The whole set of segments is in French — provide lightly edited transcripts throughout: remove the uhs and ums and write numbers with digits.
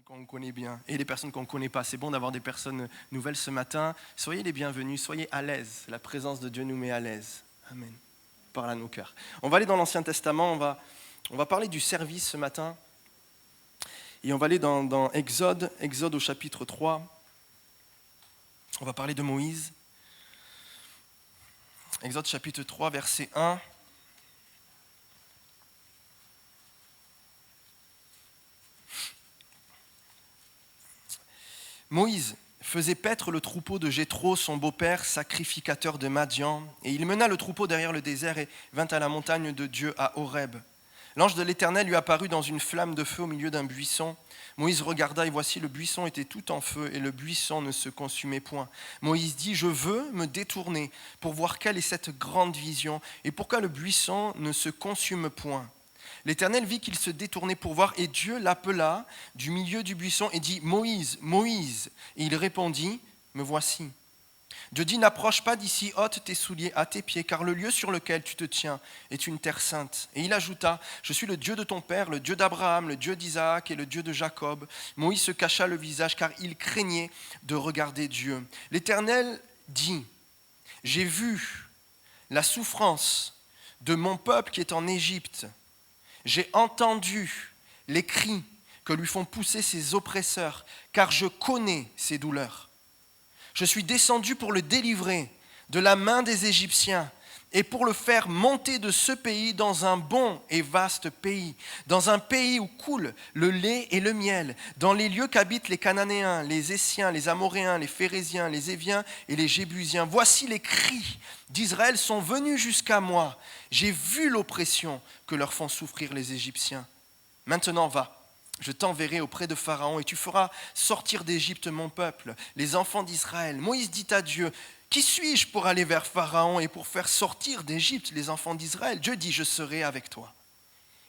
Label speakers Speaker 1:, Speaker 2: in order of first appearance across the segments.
Speaker 1: qu'on connaît bien et les personnes qu'on ne connaît pas. C'est bon d'avoir des personnes nouvelles ce matin. Soyez les bienvenus, soyez à l'aise. La présence de Dieu nous met à l'aise. Amen. Parle à nos cœurs. On va aller dans l'Ancien Testament, on va parler du service ce matin. Et on va aller dans Exode au chapitre 3. On va parler de Moïse. Exode chapitre 3, verset 1. Moïse faisait paître le troupeau de Jéthro, son beau-père, sacrificateur de Madian, et il mena le troupeau derrière le désert et vint à la montagne de Dieu à Horeb. L'ange de l'Éternel lui apparut dans une flamme de feu au milieu d'un buisson. Moïse regarda et voici le buisson était tout en feu et le buisson ne se consumait point. Moïse dit, je veux me détourner pour voir quelle est cette grande vision et pourquoi le buisson ne se consume point. L'Éternel vit qu'il se détournait pour voir et Dieu l'appela du milieu du buisson et dit, Moïse, Moïse. Et il répondit, me voici. Dieu dit, n'approche pas d'ici, ôte tes souliers à tes pieds, car le lieu sur lequel tu te tiens est une terre sainte. Et il ajouta, je suis le Dieu de ton père, le Dieu d'Abraham, le Dieu d'Isaac et le Dieu de Jacob. Moïse se cacha le visage, car il craignait de regarder Dieu. L'Éternel dit, j'ai vu la souffrance de mon peuple qui est en Égypte. J'ai entendu les cris que lui font pousser ses oppresseurs, car je connais ses douleurs. Je suis descendu pour le délivrer de la main des Égyptiens et pour le faire monter de ce pays dans un bon et vaste pays, dans un pays où coule le lait et le miel, dans les lieux qu'habitent les Cananéens, les Essiens, les Amoréens, les Phéréziens, les Éviens et les Jébusiens. Voici les cris d'Israël sont venus jusqu'à moi. J'ai vu l'oppression que leur font souffrir les Égyptiens. Maintenant va. Je t'enverrai auprès de Pharaon et tu feras sortir d'Égypte mon peuple, les enfants d'Israël. Moïse dit à Dieu, qui suis-je pour aller vers Pharaon et pour faire sortir d'Égypte les enfants d'Israël ? Dieu dit, je serai avec toi.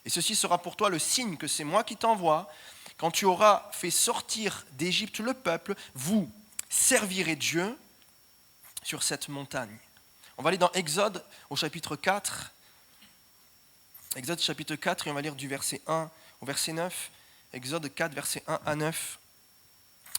Speaker 1: Et ceci sera pour toi le signe que c'est moi qui t'envoie. Quand tu auras fait sortir d'Égypte le peuple, vous servirez Dieu sur cette montagne. On va aller dans Exode au chapitre 4. Exode chapitre 4 et on va lire du verset 1 au verset 9. Exode 4, versets 1 à 9.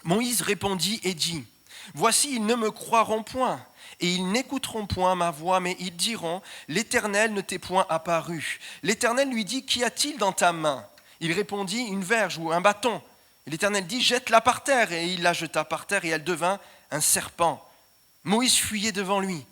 Speaker 1: Moïse répondit et dit, « Voici, ils ne me croiront point, et ils n'écouteront point ma voix, mais ils diront, « L'Éternel ne t'est point apparu. » L'Éternel lui dit, « Qu'y a-t-il dans ta main ?» Il répondit, « Une verge ou un bâton. » Et l'Éternel dit, « Jette-la par terre. » Et il la jeta par terre, et elle devint un serpent. Moïse fuyait devant lui.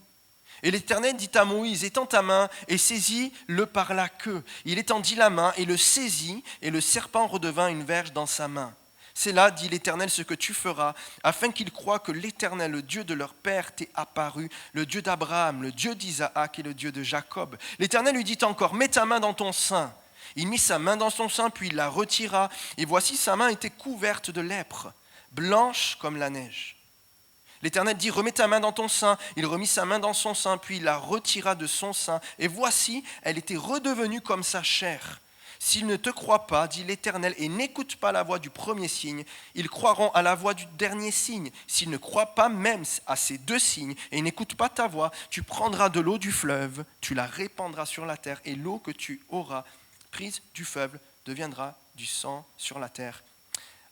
Speaker 1: Et l'Éternel dit à Moïse, étends ta main et saisis-le par la queue. Il étendit la main et le saisit, et le serpent redevint une verge dans sa main. C'est là, dit l'Éternel, ce que tu feras, afin qu'ils croient que l'Éternel, le Dieu de leur père, t'est apparu, le Dieu d'Abraham, le Dieu d'Isaac et le Dieu de Jacob. L'Éternel lui dit encore, mets ta main dans ton sein. Il mit sa main dans son sein, puis il la retira, et voici sa main était couverte de lèpre, blanche comme la neige. L'Éternel dit, remets ta main dans ton sein. Il remit sa main dans son sein, puis il la retira de son sein. Et voici, elle était redevenue comme sa chair. S'ils ne te croient pas, dit l'Éternel, et n'écoutent pas la voix du premier signe, ils croiront à la voix du dernier signe. S'ils ne croient pas même à ces deux signes, et n'écoutent pas ta voix, tu prendras de l'eau du fleuve, tu la répandras sur la terre, et l'eau que tu auras prise du fleuve deviendra du sang sur la terre.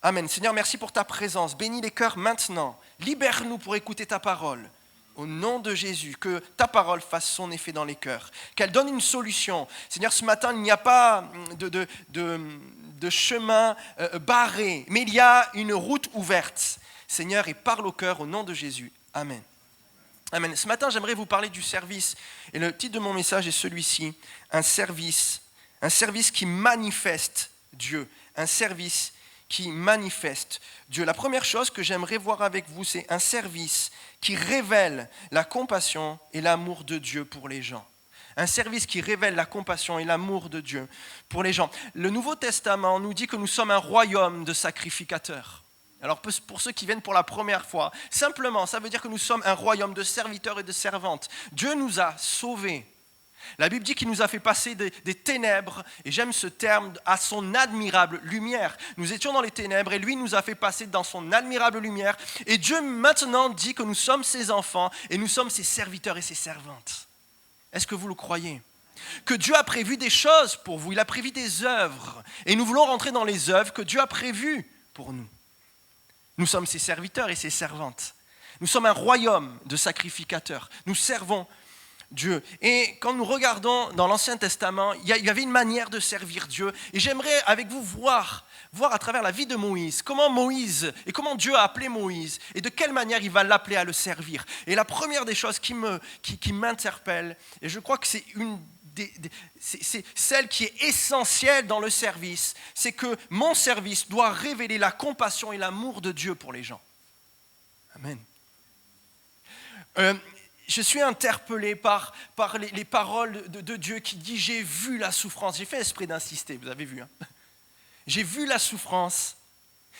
Speaker 1: Amen. Seigneur, merci pour ta présence. Bénis les cœurs maintenant. Libère-nous pour écouter ta parole. Au nom de Jésus, que ta parole fasse son effet dans les cœurs. Qu'elle donne une solution. Seigneur, ce matin, il n'y a pas de chemin barré, mais il y a une route ouverte. Seigneur, et parle au cœur au nom de Jésus. Amen. Amen. Ce matin, j'aimerais vous parler du service. Et le titre de mon message est celui-ci. Un service qui manifeste Dieu. Un service qui manifeste Dieu. La première chose que j'aimerais voir avec vous, c'est un service qui révèle la compassion et l'amour de Dieu pour les gens. Un service qui révèle la compassion et l'amour de Dieu pour les gens. Le Nouveau Testament nous dit que nous sommes un royaume de sacrificateurs. Alors pour ceux qui viennent pour la première fois, simplement, ça veut dire que nous sommes un royaume de serviteurs et de servantes. Dieu nous a sauvés. La Bible dit qu'il nous a fait passer des ténèbres, et j'aime ce terme, à son admirable lumière. Nous étions dans les ténèbres et lui nous a fait passer dans son admirable lumière. Et Dieu maintenant dit que nous sommes ses enfants et nous sommes ses serviteurs et ses servantes. Est-ce que vous le croyez ? Que Dieu a prévu des choses pour vous, il a prévu des œuvres. Et nous voulons rentrer dans les œuvres que Dieu a prévues pour nous. Nous sommes ses serviteurs et ses servantes. Nous sommes un royaume de sacrificateurs. Nous servons Dieu. Et quand nous regardons dans l'Ancien Testament, il y avait une manière de servir Dieu. Et j'aimerais avec vous voir à travers la vie de Moïse, comment Moïse et comment Dieu a appelé Moïse et de quelle manière il va l'appeler à le servir. Et la première des choses qui m'interpelle, et je crois que c'est c'est celle qui est essentielle dans le service, c'est que mon service doit révéler la compassion et l'amour de Dieu pour les gens. Amen. Je suis interpellé par les paroles de Dieu qui dit « J'ai vu la souffrance ». J'ai fait esprit d'insister, vous avez vu. Hein? J'ai vu la souffrance,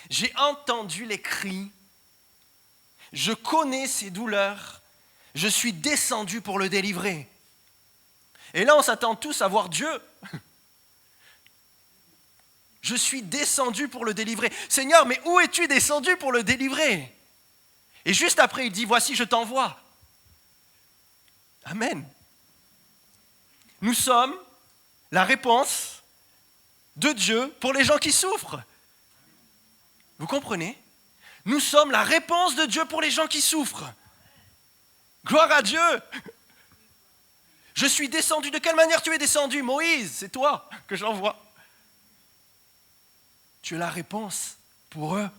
Speaker 1: j'ai entendu les cris, je connais ses douleurs, je suis descendu pour le délivrer. Et là, on s'attend tous à voir Dieu. Je suis descendu pour le délivrer. Seigneur, mais où es-tu descendu pour le délivrer? Et juste après, il dit, voici, je t'envoie. Amen. Nous sommes la réponse de Dieu pour les gens qui souffrent. Vous comprenez? Nous sommes la réponse de Dieu pour les gens qui souffrent. Gloire à Dieu. Je suis descendu. De quelle manière tu es descendu? Moïse, c'est toi que j'envoie. Tu es la réponse pour eux.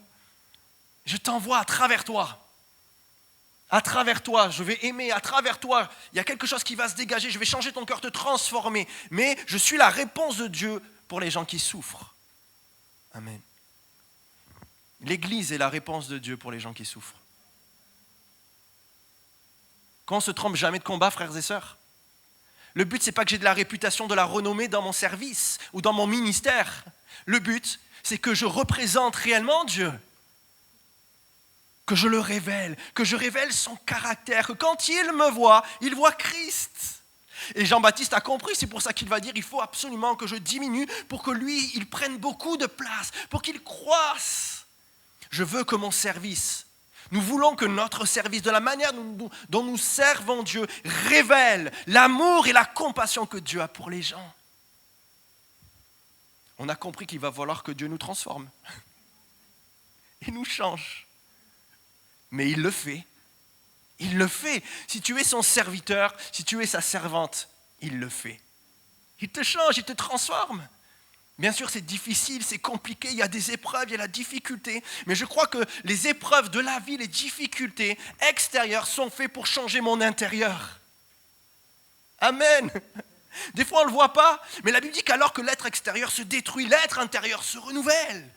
Speaker 1: Je t'envoie à travers toi. À travers toi, je vais aimer. À travers toi, il y a quelque chose qui va se dégager. Je vais changer ton cœur, te transformer. Mais je suis la réponse de Dieu pour les gens qui souffrent. Amen. L'Église est la réponse de Dieu pour les gens qui souffrent. Qu'on ne se trompe jamais de combat, frères et sœurs. Le but, ce n'est pas que j'ai de la réputation, de la renommée dans mon service ou dans mon ministère. Le but, c'est que je représente réellement Dieu. Que je le révèle, que je révèle son caractère, que quand il me voit, il voit Christ. Et Jean-Baptiste a compris, c'est pour ça qu'il va dire, il faut absolument que je diminue pour que lui, il prenne beaucoup de place, pour qu'il croisse. Je veux que mon service, nous voulons que notre service, de la manière dont nous servons Dieu, révèle l'amour et la compassion que Dieu a pour les gens. On a compris qu'il va falloir que Dieu nous transforme. Il nous change. Mais il le fait. Il le fait. Si tu es son serviteur, si tu es sa servante, il le fait. Il te change, il te transforme. Bien sûr, c'est difficile, c'est compliqué, il y a des épreuves, il y a la difficulté. Mais je crois que les épreuves de la vie, les difficultés extérieures sont faites pour changer mon intérieur. Amen. Des fois, on ne le voit pas, mais la Bible dit qu'alors que l'être extérieur se détruit, l'être intérieur se renouvelle.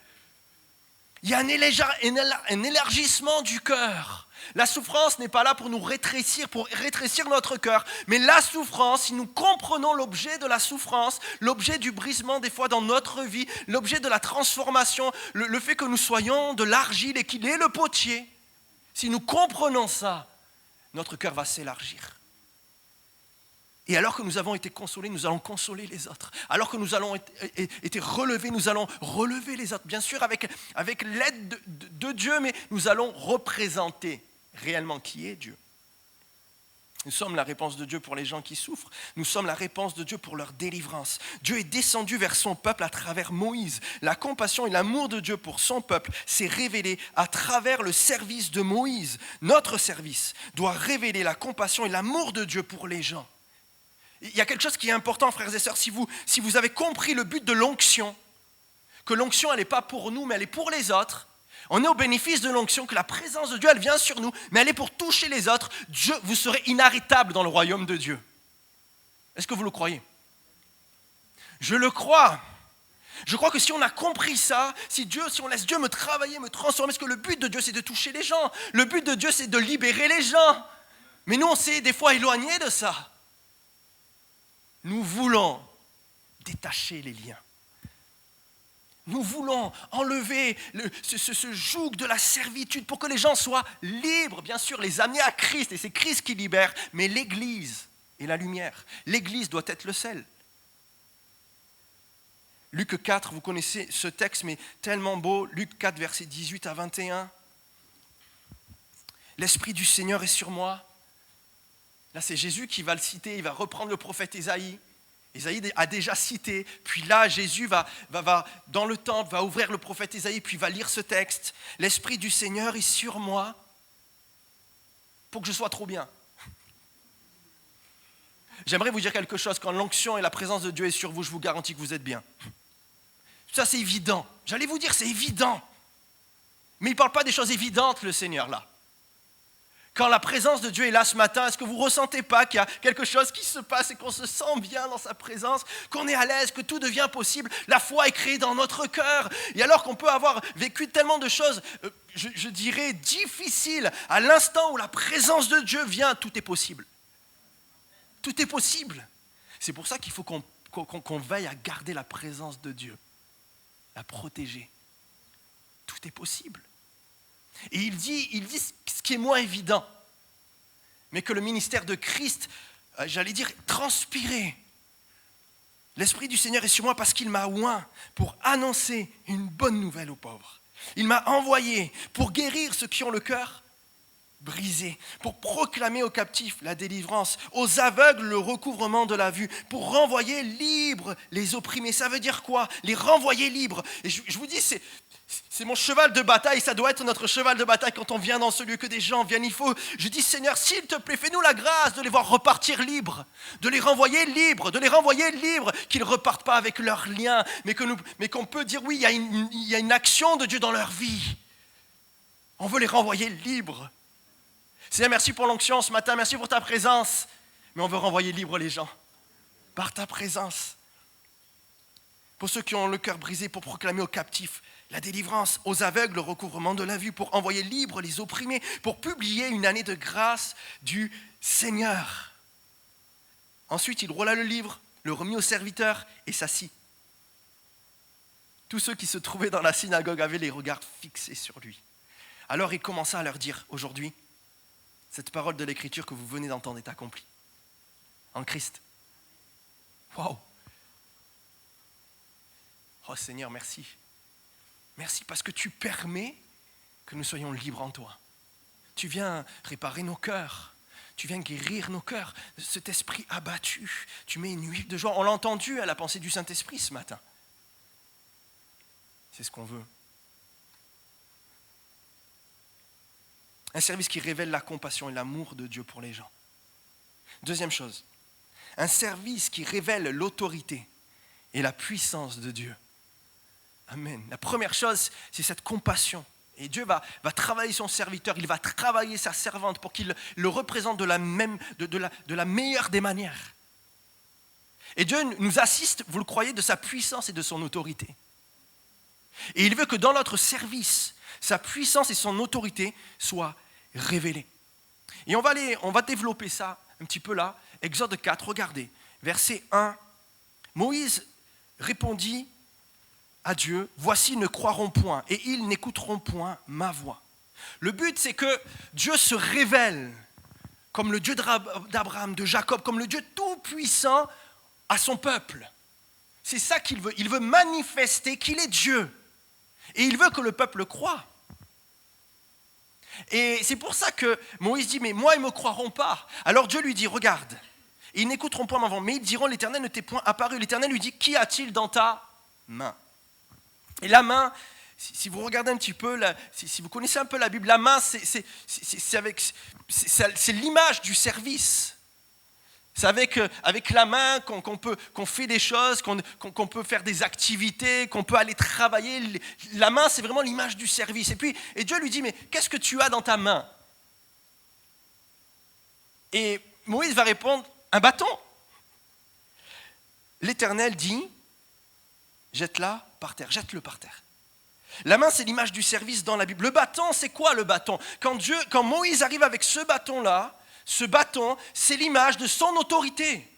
Speaker 1: Il y a un élargissement du cœur. La souffrance n'est pas là pour nous rétrécir, pour rétrécir notre cœur. Mais la souffrance, si nous comprenons l'objet de la souffrance, l'objet du brisement des fois dans notre vie, l'objet de la transformation, le fait que nous soyons de l'argile et qu'il est le potier, si nous comprenons ça, notre cœur va s'élargir. Et alors que nous avons été consolés, nous allons consoler les autres. Alors que nous allons été relevés, nous allons relever les autres. Bien sûr, avec l'aide de Dieu, mais nous allons représenter réellement qui est Dieu. Nous sommes la réponse de Dieu pour les gens qui souffrent. Nous sommes la réponse de Dieu pour leur délivrance. Dieu est descendu vers son peuple à travers Moïse. La compassion et l'amour de Dieu pour son peuple s'est révélé à travers le service de Moïse. Notre service doit révéler la compassion et l'amour de Dieu pour les gens. Il y a quelque chose qui est important, frères et sœurs, si vous avez compris le but de l'onction, que l'onction, elle n'est pas pour nous, mais elle est pour les autres. On est au bénéfice de l'onction, que la présence de Dieu, elle vient sur nous, mais elle est pour toucher les autres. Dieu, vous serez inarrêtable dans le royaume de Dieu. Est-ce que vous le croyez? Je le crois. Je crois que si on a compris ça, si on laisse Dieu me travailler, me transformer, parce que le but de Dieu, c'est de toucher les gens. Le but de Dieu, c'est de libérer les gens. Mais nous, on s'est des fois éloignés de ça. Nous voulons détacher les liens. Nous voulons enlever ce joug de la servitude pour que les gens soient libres, bien sûr, les amener à Christ, et c'est Christ qui libère, mais l'Église est la lumière. L'Église doit être le sel. Luc 4, vous connaissez ce texte, mais tellement beau, Luc 4, versets 18 à 21. L'Esprit du Seigneur est sur moi. Là, c'est Jésus qui va le citer, il va reprendre le prophète Ésaïe. Isaïe a déjà cité, puis là Jésus va dans le temple, va ouvrir le prophète Isaïe, puis va lire ce texte. L'Esprit du Seigneur est sur moi pour que je sois trop bien. J'aimerais vous dire quelque chose, quand l'onction et la présence de Dieu est sur vous, je vous garantis que vous êtes bien. Ça c'est évident, j'allais vous dire c'est évident. Mais il ne parle pas des choses évidentes le Seigneur là. Quand la présence de Dieu est là ce matin, est-ce que vous ne ressentez pas qu'il y a quelque chose qui se passe et qu'on se sent bien dans sa présence, qu'on est à l'aise, que tout devient possible? La foi est créée dans notre cœur. Et alors qu'on peut avoir vécu tellement de choses, je dirais, difficiles, à l'instant où la présence de Dieu vient, tout est possible. Tout est possible. C'est pour ça qu'il faut qu'on veille à garder la présence de Dieu, la protéger. Tout est possible. Et il dit ce qui est moins évident, mais que le ministère de Christ, j'allais dire, transpirait. L'Esprit du Seigneur est sur moi parce qu'il m'a oint pour annoncer une bonne nouvelle aux pauvres. Il m'a envoyé pour guérir ceux qui ont le cœur brisé, pour proclamer aux captifs la délivrance, aux aveugles le recouvrement de la vue, pour renvoyer libres les opprimés. Ça veut dire quoi? Les renvoyer libres. Et je vous dis, c'est mon cheval de bataille, ça doit être notre cheval de bataille quand on vient dans ce lieu, que des gens viennent. Je dis, Seigneur, s'il te plaît, fais-nous la grâce de les voir repartir libres, de les renvoyer libres, qu'ils ne repartent pas avec leurs liens, mais qu'on peut dire, oui, il y a une action de Dieu dans leur vie. On veut les renvoyer libres. Seigneur, merci pour l'onction ce matin, merci pour ta présence, mais on veut renvoyer libres les gens par ta présence. Pour ceux qui ont le cœur brisé, pour proclamer aux captifs la délivrance, aux aveugles le recouvrement de la vue, pour envoyer libres les opprimés, pour publier une année de grâce du Seigneur. Ensuite, il roula le livre, le remit au serviteur et s'assit. Tous ceux qui se trouvaient dans la synagogue avaient les regards fixés sur lui. Alors il commença à leur dire, aujourd'hui, cette parole de l'Écriture que vous venez d'entendre est accomplie en Christ. Waouh! Oh Seigneur, merci. Merci parce que tu permets que nous soyons libres en toi. Tu viens réparer nos cœurs. Tu viens guérir nos cœurs. Cet esprit abattu, tu mets une huile de joie. On l'a entendu à la pensée du Saint-Esprit ce matin. C'est ce qu'on veut. Un service qui révèle la compassion et l'amour de Dieu pour les gens. Deuxième chose, un service qui révèle l'autorité et la puissance de Dieu. Amen. La première chose, c'est cette compassion. Et Dieu va travailler son serviteur, il va travailler sa servante pour qu'il le représente de la meilleure des manières. Et Dieu nous assiste, vous le croyez, de sa puissance et de son autorité. Et il veut que dans notre service, sa puissance et son autorité soient révélées. Et on va développer ça un petit peu là. Exode 4, regardez, verset 1. Moïse répondit à Dieu, « Voici, ils ne croiront point et ils n'écouteront point ma voix. » Le but, c'est que Dieu se révèle comme le Dieu d'Abraham, de Jacob, comme le Dieu tout-puissant à son peuple. C'est ça qu'il veut. Il veut manifester qu'il est Dieu. Et il veut que le peuple croie. Et c'est pour ça que Moïse dit, mais moi, ils ne me croiront pas. Alors Dieu lui dit, regarde, ils n'écouteront point ma voix, mais ils diront, l'Éternel ne t'est point apparu. L'Éternel lui dit, qu'y a-t-il dans ta main? Et la main, si vous regardez un petit peu, si vous connaissez un peu la Bible, la main, c'est l'image du service. C'est avec la main qu'on fait des choses, qu'on peut faire des activités, qu'on peut aller travailler. La main, c'est vraiment l'image du service. Et Dieu lui dit, mais qu'est-ce que tu as dans ta main? Et Moïse va répondre, un bâton. L'Éternel dit, jette-le par terre. La main, c'est l'image du service dans la Bible. Le bâton, c'est quoi le bâton? Quand Moïse arrive avec ce bâton-là, ce bâton, c'est l'image de son autorité.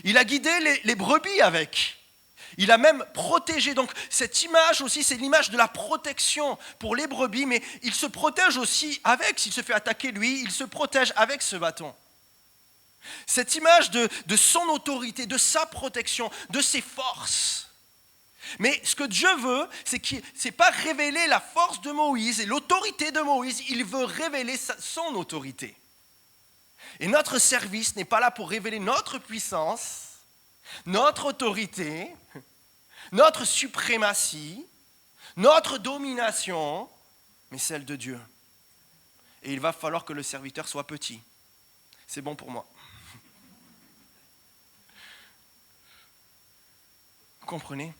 Speaker 1: Il a guidé les brebis avec. Il a même protégé. Donc cette image aussi, c'est l'image de la protection pour les brebis, mais il se protège aussi avec. S'il se fait attaquer lui, il se protège avec ce bâton. Cette image de son autorité, de sa protection, de ses forces. Mais ce que Dieu veut, c'est pas révéler la force de Moïse et l'autorité de Moïse, il veut révéler son autorité. Et notre service n'est pas là pour révéler notre puissance, notre autorité, notre suprématie, notre domination, mais celle de Dieu. Et il va falloir que le serviteur soit petit. C'est bon pour moi. Vous comprenez?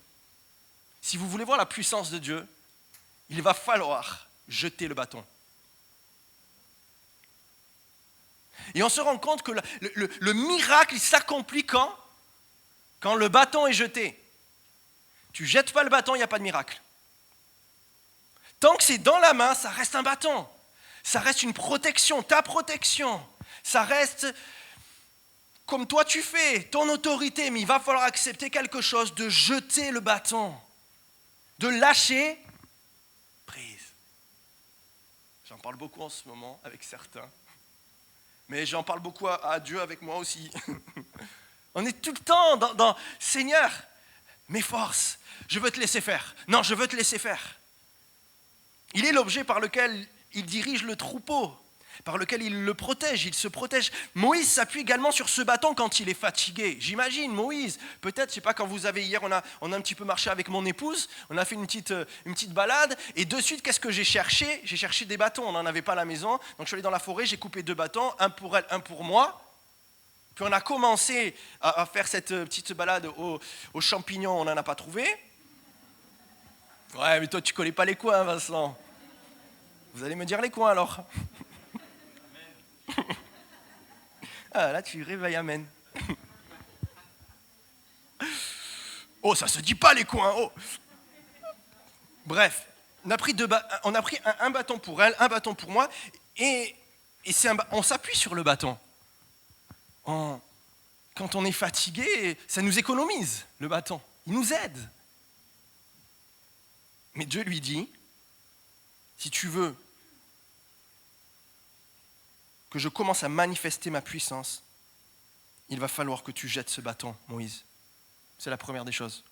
Speaker 1: Si vous voulez voir la puissance de Dieu, il va falloir jeter le bâton. Et on se rend compte que le miracle il s'accomplit quand le bâton est jeté. Tu ne jettes pas le bâton, il n'y a pas de miracle. Tant que c'est dans la main, ça reste un bâton. Ça reste une protection, ta protection. Ça reste comme toi tu fais, ton autorité. Mais il va falloir accepter quelque chose, de jeter le bâton, de lâcher prise. J'en parle beaucoup en ce moment avec certains. Mais j'en parle beaucoup à Dieu avec moi aussi. On est tout le temps dans Seigneur, mes forces, je veux te laisser faire. Non, je veux te laisser faire. Il est l'objet par lequel il dirige le troupeau, par lequel il le protège, il se protège. Moïse s'appuie également sur ce bâton quand il est fatigué. J'imagine Moïse, peut-être, je ne sais pas, quand vous avez hier, on a un petit peu marché avec mon épouse, on a fait une petite balade, et de suite, qu'est-ce que j'ai cherché? J'ai cherché des bâtons, on n'en avait pas à la maison, donc je suis allé dans la forêt, j'ai coupé 2 bâtons, un pour elle, un pour moi. Puis on a commencé à faire cette petite balade aux champignons, on n'en a pas trouvé. Ouais, mais toi, tu ne connais pas les coins, Vincent. Vous allez me dire les coins, alors. Ah, là, tu réveilles, amen. Oh, ça se dit pas, les coins, oh. Bref, on a pris un bâton pour elle, un bâton pour moi, et on s'appuie sur le bâton. Quand on est fatigué, ça nous économise, le bâton. Il nous aide. Mais Dieu lui dit, si tu veux que je commence à manifester ma puissance, il va falloir que tu jettes ce bâton, Moïse. C'est la première des choses.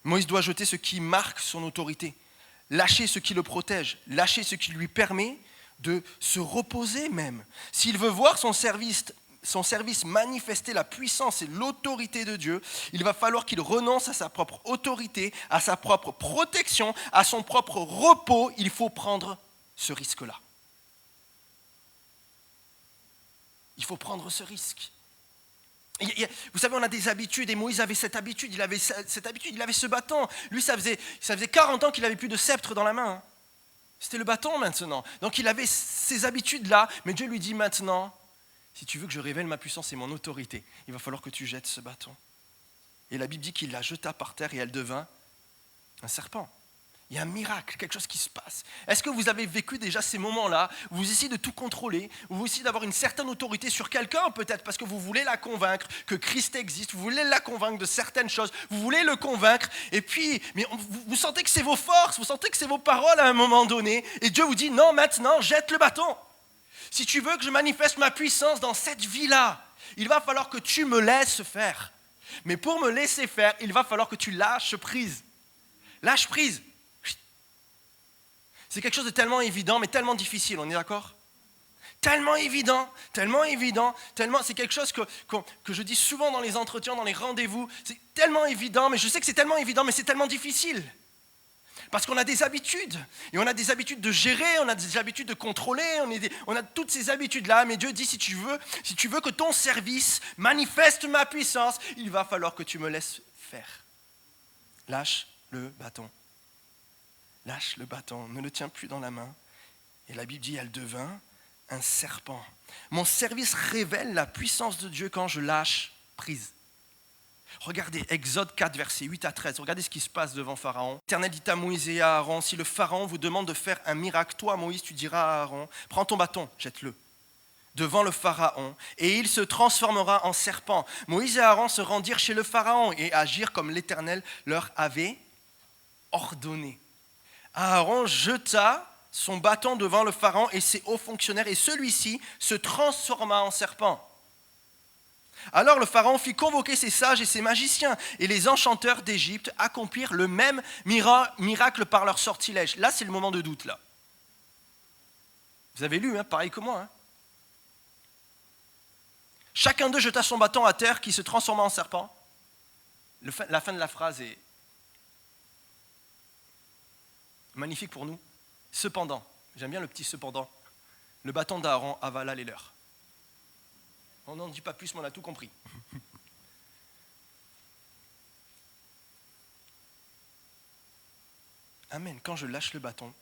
Speaker 1: Moïse doit jeter ce qui marque son autorité, lâcher ce qui le protège, lâcher ce qui lui permet de se reposer même. S'il veut voir son service manifester la puissance et l'autorité de Dieu, il va falloir qu'il renonce à sa propre autorité, à sa propre protection, à son propre repos. Il faut prendre ce risque-là. Il faut prendre ce risque. Vous savez, on a des habitudes, et Moïse avait cette habitude, il avait ce bâton. Lui, ça faisait 40 ans qu'il n'avait plus de sceptre dans la main. C'était le bâton maintenant. Donc il avait ces habitudes-là, mais Dieu lui dit maintenant, si tu veux que je révèle ma puissance et mon autorité, il va falloir que tu jettes ce bâton. Et la Bible dit qu'il la jeta par terre et elle devint un serpent. Il y a un miracle, quelque chose qui se passe. Est-ce que vous avez vécu déjà ces moments-là où vous essayez de tout contrôler, où vous essayez d'avoir une certaine autorité sur quelqu'un peut-être parce que vous voulez la convaincre que Christ existe, vous voulez la convaincre de certaines choses, vous voulez le convaincre, et puis vous sentez que c'est vos forces, vous sentez que c'est vos paroles à un moment donné, et Dieu vous dit non, maintenant jette le bâton. Si tu veux que je manifeste ma puissance dans cette vie-là, il va falloir que tu me laisses faire. Mais pour me laisser faire, il va falloir que tu lâches prise. Lâche prise. C'est quelque chose de tellement évident, mais tellement difficile, on est d'accord? Tellement évident, c'est quelque chose que je dis souvent dans les entretiens, dans les rendez-vous, c'est tellement évident, mais je sais que c'est tellement évident, mais c'est tellement difficile. Parce qu'on a des habitudes, et on a des habitudes de gérer, on a des habitudes de contrôler, on a toutes ces habitudes-là, mais Dieu dit, si tu veux que ton service manifeste ma puissance, il va falloir que tu me laisses faire. Lâche le bâton. Lâche le bâton, ne le tiens plus dans la main. Et la Bible dit, elle devint un serpent. Mon service révèle la puissance de Dieu quand je lâche prise. Regardez, Exode 4, versets 8 à 13. Regardez ce qui se passe devant Pharaon. L'Éternel dit à Moïse et à Aaron, si le Pharaon vous demande de faire un miracle, toi, Moïse, tu diras à Aaron, prends ton bâton, jette-le devant le Pharaon, et il se transformera en serpent. Moïse et Aaron se rendirent chez le Pharaon et agirent comme l'Éternel leur avait ordonné. Aaron jeta son bâton devant le Pharaon et ses hauts fonctionnaires, et celui-ci se transforma en serpent. Alors le Pharaon fit convoquer ses sages et ses magiciens, et les enchanteurs d'Égypte accomplirent le même miracle par leur sortilège. Là, c'est le moment de doute, là. Vous avez lu, pareil que moi. Chacun d'eux jeta son bâton à terre qui se transforma en serpent. La fin de la phrase est magnifique pour nous. Cependant, j'aime bien le petit cependant, le bâton d'Aaron avala les leurs. On n'en dit pas plus, mais on a tout compris. Amen. Quand je lâche le bâton,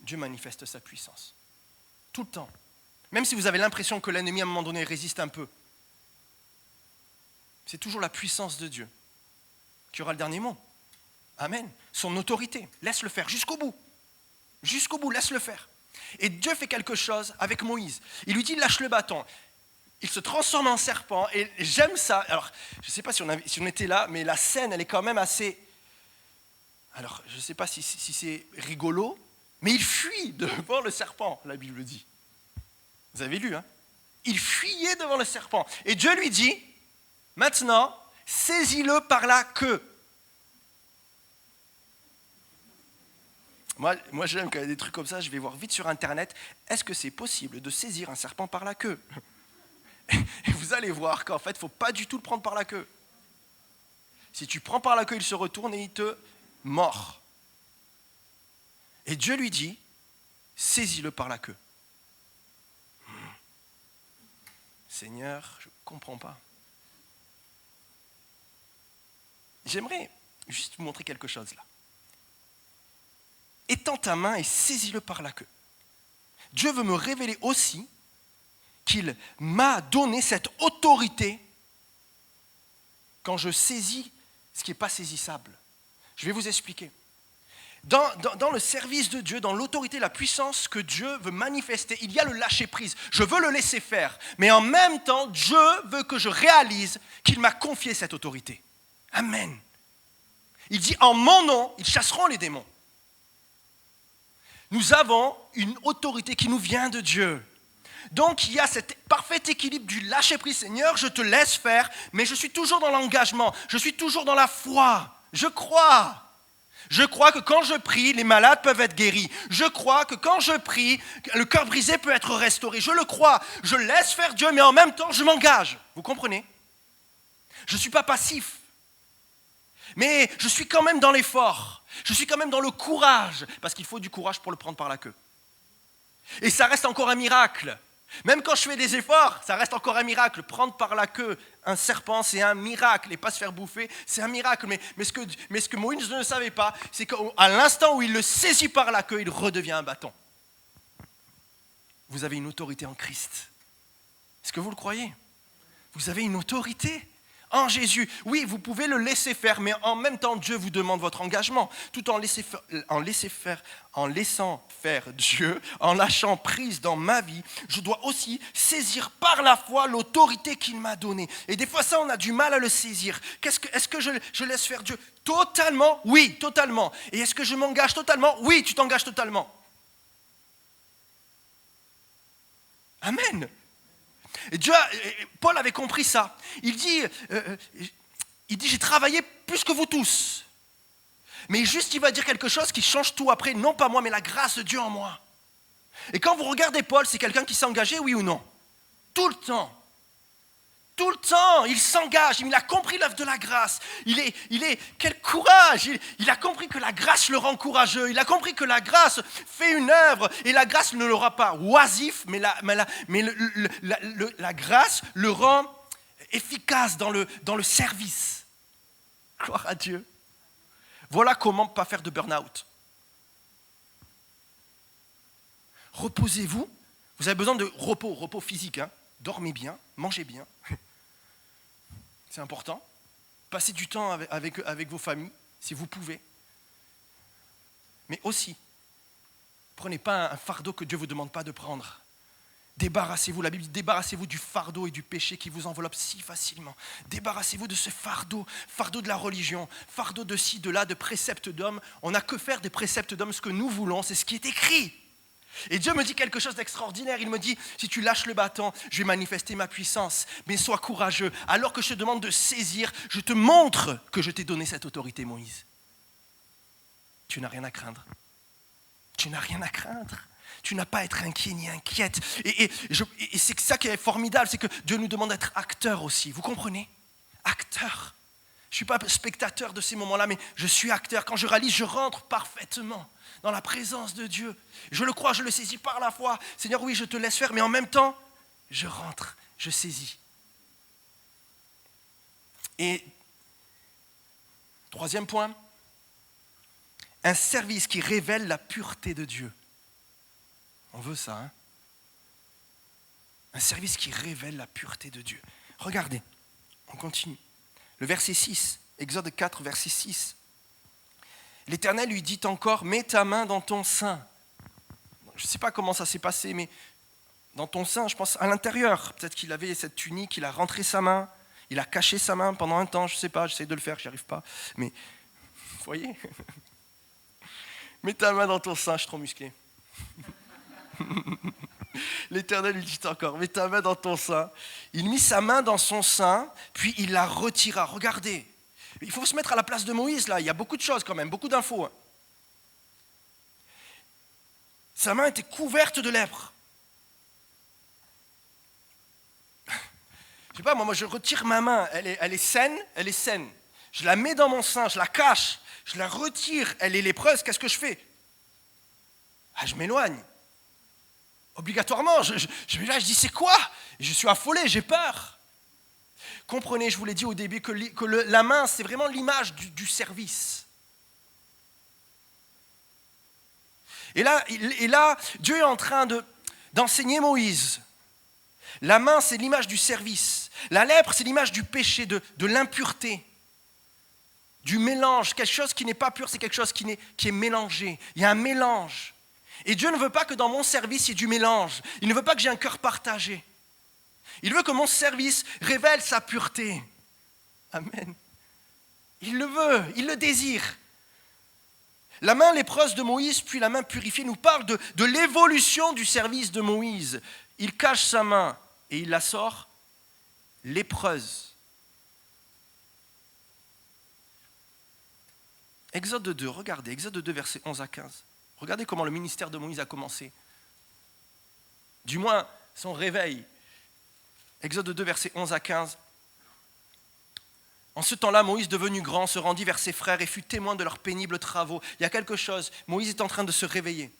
Speaker 1: Dieu manifeste sa puissance. Tout le temps. Même si vous avez l'impression que l'ennemi, à un moment donné, résiste un peu, c'est toujours la puissance de Dieu qui aura le dernier mot. Amen. Son autorité. Laisse-le faire jusqu'au bout. Jusqu'au bout, laisse-le faire. Et Dieu fait quelque chose avec Moïse. Il lui dit, lâche le bâton. Il se transforme en serpent. Et j'aime ça. Alors, je ne sais pas si on était là, mais la scène, elle est quand même assez... Alors, je ne sais pas si c'est rigolo, mais il fuit devant le serpent, la Bible dit. Vous avez lu, hein? Il fuyait devant le serpent. Et Dieu lui dit, maintenant, saisis-le par la queue. Moi, j'aime quand il y a des trucs comme ça, je vais voir vite sur Internet, est-ce que c'est possible de saisir un serpent par la queue? Et vous allez voir qu'en fait, il ne faut pas du tout le prendre par la queue. Si tu prends par la queue, il se retourne et il te mord. Et Dieu lui dit, saisis-le par la queue. Seigneur, je ne comprends pas. J'aimerais juste vous montrer quelque chose là. Étends ta main et saisis-le par la queue. Dieu veut me révéler aussi qu'il m'a donné cette autorité quand je saisis ce qui n'est pas saisissable. Je vais vous expliquer. Dans le service de Dieu, dans l'autorité, la puissance que Dieu veut manifester, il y a le lâcher-prise. Je veux le laisser faire. Mais en même temps, Dieu veut que je réalise qu'il m'a confié cette autorité. Amen. Il dit, en mon nom, ils chasseront les démons. Nous avons une autorité qui nous vient de Dieu. Donc il y a cet parfait équilibre du lâcher-prise. Seigneur, je te laisse faire, mais je suis toujours dans l'engagement. Je suis toujours dans la foi. Je crois. Je crois que quand je prie, les malades peuvent être guéris. Je crois que quand je prie, le cœur brisé peut être restauré. Je le crois. Je laisse faire Dieu, mais en même temps, je m'engage. Vous comprenez? Je ne suis pas passif. Mais je suis quand même dans l'effort. Je suis quand même dans le courage. Parce qu'il faut du courage pour le prendre par la queue. Et ça reste encore un miracle. Même quand je fais des efforts, ça reste encore un miracle. Prendre par la queue un serpent, c'est un miracle. Et pas se faire bouffer, c'est un miracle. Mais ce que Moïse ne savait pas, c'est qu'à l'instant où il le saisit par la queue, il redevient un bâton. Vous avez une autorité en Christ. Est-ce que vous le croyez? Vous avez une autorité en Jésus. Oui, vous pouvez le laisser faire, mais en même temps, Dieu vous demande votre engagement. Tout en laissant faire Dieu, en lâchant prise dans ma vie, je dois aussi saisir par la foi l'autorité qu'il m'a donnée. Et des fois, ça, on a du mal à le saisir. Est-ce que je laisse faire Dieu? Totalement, oui, totalement. Et est-ce que je m'engage totalement? Oui, tu t'engages totalement. Amen. Et Paul avait compris ça. Il dit, j'ai travaillé plus que vous tous. Mais juste, il va dire quelque chose qui change tout après. Non pas moi, mais la grâce de Dieu en moi. Et quand vous regardez Paul, c'est quelqu'un qui s'est engagé, oui ou non? Tout le temps. Tout le temps, il s'engage. Il a compris l'œuvre de la grâce. Quel courage. Il a compris que la grâce le rend courageux. Il a compris que la grâce fait une œuvre. Et la grâce ne le rend pas oisif, mais la grâce le rend efficace dans le service. Gloire à Dieu. Voilà comment ne pas faire de burn-out. Reposez-vous. Vous avez besoin de repos physique. Hein. Dormez bien, mangez bien. C'est important. Passez du temps avec vos familles, si vous pouvez. Mais aussi, prenez pas un fardeau que Dieu ne vous demande pas de prendre. Débarrassez-vous, la Bible dit, débarrassez-vous du fardeau et du péché qui vous enveloppe si facilement. Débarrassez-vous de ce fardeau de la religion, fardeau de ci, de là, de préceptes d'hommes. On n'a que faire des préceptes d'hommes, ce que nous voulons, c'est ce qui est écrit. Et Dieu me dit quelque chose d'extraordinaire. Il me dit, si tu lâches le bâton, je vais manifester ma puissance. Mais sois courageux. Alors que je te demande de saisir, je te montre que je t'ai donné cette autorité, Moïse. Tu n'as rien à craindre. Tu n'as rien à craindre. Tu n'as pas à être inquiet ni inquiète. Et c'est ça qui est formidable, c'est que Dieu nous demande d'être acteurs aussi. Vous comprenez? Acteurs. Je ne suis pas spectateur de ces moments-là, mais je suis acteur. Quand je réalise, je rentre parfaitement dans la présence de Dieu. Je le crois, je le saisis par la foi. Seigneur, oui, je te laisse faire, mais en même temps, je rentre, je saisis. Et troisième point, un service qui révèle la pureté de Dieu. On veut ça, hein? Un service qui révèle la pureté de Dieu. Regardez, on continue. Le verset 6, Exode 4, verset 6. L'Éternel lui dit encore, mets ta main dans ton sein. Je ne sais pas comment ça s'est passé, mais dans ton sein, je pense à l'intérieur. Peut-être qu'il avait cette tunique, il a rentré sa main, il a caché sa main pendant un temps, je ne sais pas, j'essaie de le faire, j'y arrive pas. Mais, vous voyez? Mets ta main dans ton sein, je suis trop musclé. L'Éternel lui dit encore, mets ta main dans ton sein. Il mit sa main dans son sein, puis il la retira. Regardez, il faut se mettre à la place de Moïse, là, il y a beaucoup de choses quand même, beaucoup d'infos. Sa main était couverte de lèpre. Je sais pas, moi je retire ma main, elle est saine. Je la mets dans mon sein, je la cache, je la retire, elle est lépreuse, qu'est-ce que je fais? Je m'éloigne. Obligatoirement, je dis c'est quoi? Je suis affolé, j'ai peur. Comprenez, je vous l'ai dit au début, que la main, c'est vraiment l'image du service. Et là, Dieu est en train d'enseigner Moïse. La main, c'est l'image du service. La lèpre, c'est l'image du péché, de l'impureté, du mélange. Quelque chose qui n'est pas pur, c'est quelque chose qui est mélangé. Il y a un mélange. Et Dieu ne veut pas que dans mon service, il y ait du mélange. Il ne veut pas que j'ai un cœur partagé. Il veut que mon service révèle sa pureté. Amen. Il le veut, il le désire. La main lépreuse de Moïse, puis la main purifiée, nous parle de l'évolution du service de Moïse. Il cache sa main et il la sort lépreuse. Exode 2, regardez, Exode 2, versets 11 à 15. Regardez comment le ministère de Moïse a commencé. Du moins, son réveil. Exode 2, versets 11 à 15. En ce temps-là, Moïse, devenu grand, se rendit vers ses frères et fut témoin de leurs pénibles travaux. Il y a quelque chose, Moïse est en train de se réveiller.